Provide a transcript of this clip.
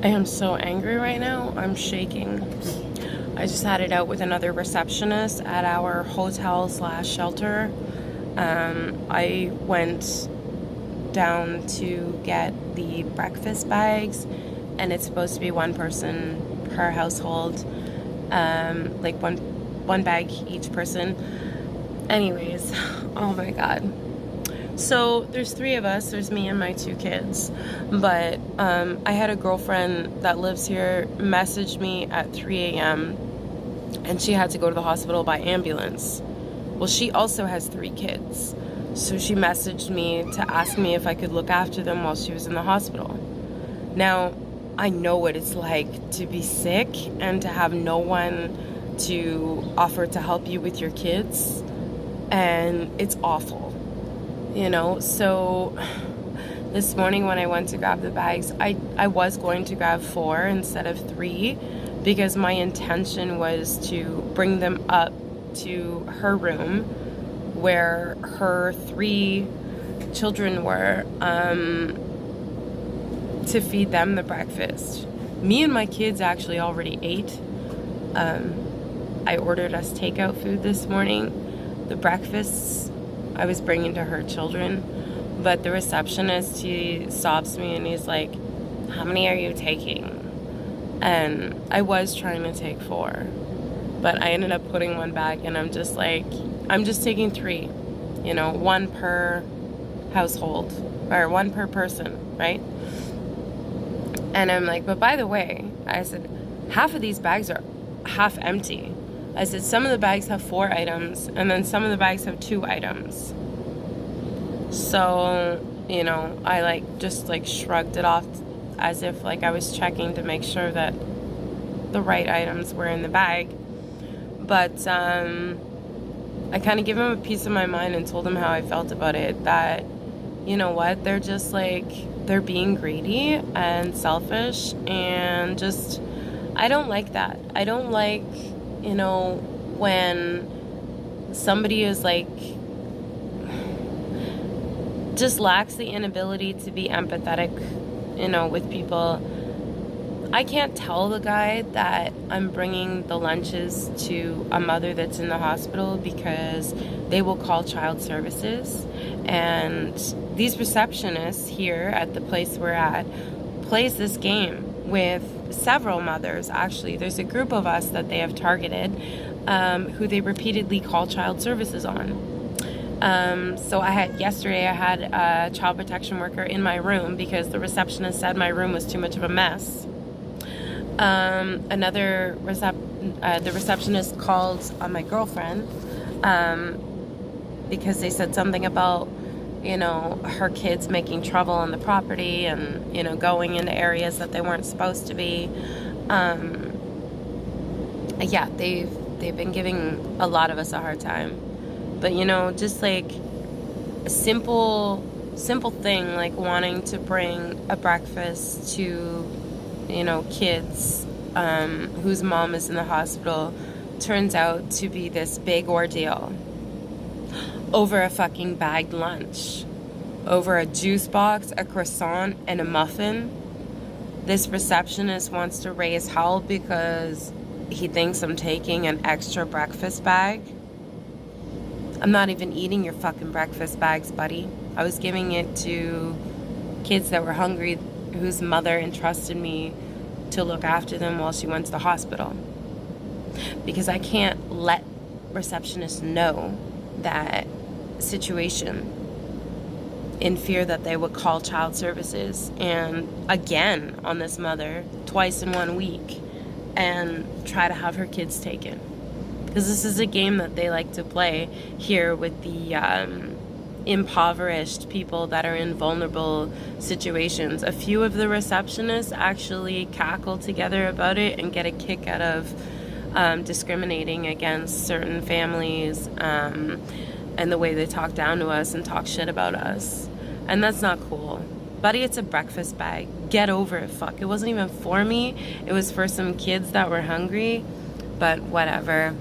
I am so angry right now. I'm shaking. I just had it out with another receptionist at our hotel slash shelter. I went down to get the breakfast bags, and it's supposed to be one person per household, like one bag each person. Anyways, oh my god. So there's three of us. There's me and my two kids. But I had a girlfriend that lives here message me at 3 a.m. and she had to go to the hospital by ambulance. Well, she also has three kids. So she messaged me to ask me if I could look after them while she was in the hospital. Now, I know what it's like to be sick and to have no one to offer to help you with your kids. And it's awful. So this morning when I went to grab the bags, I was going to grab 4 instead of 3 because my intention was to bring them up to her room where her 3 children were, to feed them the breakfast. Me and my kids actually already ate. I ordered us takeout food this morning. The breakfasts I was bringing to her children, but the receptionist, he stops me and he's like, how many are you taking? And I was trying to take 4, but I ended up putting one back, and I'm just like, I'm just taking 3, 1 per household, or 1 per person, right? And I'm like, but by the way, I said, half of these bags are half empty. I said, some of the bags have 4 items, and then some of the bags have 2 items. So, I just shrugged it off as if I was checking to make sure that the right items were in the bag. But I kind of gave him a piece of my mind and told him how I felt about it, that, you know what, they're just they're being greedy and selfish, and just, I don't like that. I don't like, when somebody is just lacks the inability to be empathetic, with people. I can't tell the guy that I'm bringing the lunches to a mother that's in the hospital because they will call child services. And these receptionists here at the place we're at plays this game with several mothers. Actually, there's a group of us that they have targeted, who they repeatedly call child services on. So yesterday I had a child protection worker in my room because the receptionist said my room was too much of a mess. The receptionist called on my girlfriend, because they said something about, her kids making trouble on the property and, going into areas that they weren't supposed to be. Yeah, they've been giving a lot of us a hard time. But, just a simple thing like wanting to bring a breakfast to, kids whose mom is in the hospital turns out to be this big ordeal over a fucking bagged lunch, over a juice box, a croissant, and a muffin. This receptionist wants to raise hell because he thinks I'm taking an extra breakfast bag. I'm not even eating your fucking breakfast bags, buddy. I was giving it to kids that were hungry, whose mother entrusted me to look after them while she went to the hospital. Because I can't let receptionists know that situation in fear that they would call child services, and again on this mother twice in 1 week, and try to have her kids taken. Because this is a game that they like to play here with the impoverished people that are in vulnerable situations. A few of the receptionists actually cackle together about it and get a kick out of discriminating against certain families, and the way they talk down to us and talk shit about us. And that's not cool. Buddy, it's a breakfast bag. Get over it, fuck. It wasn't even for me. It was for some kids that were hungry. But whatever.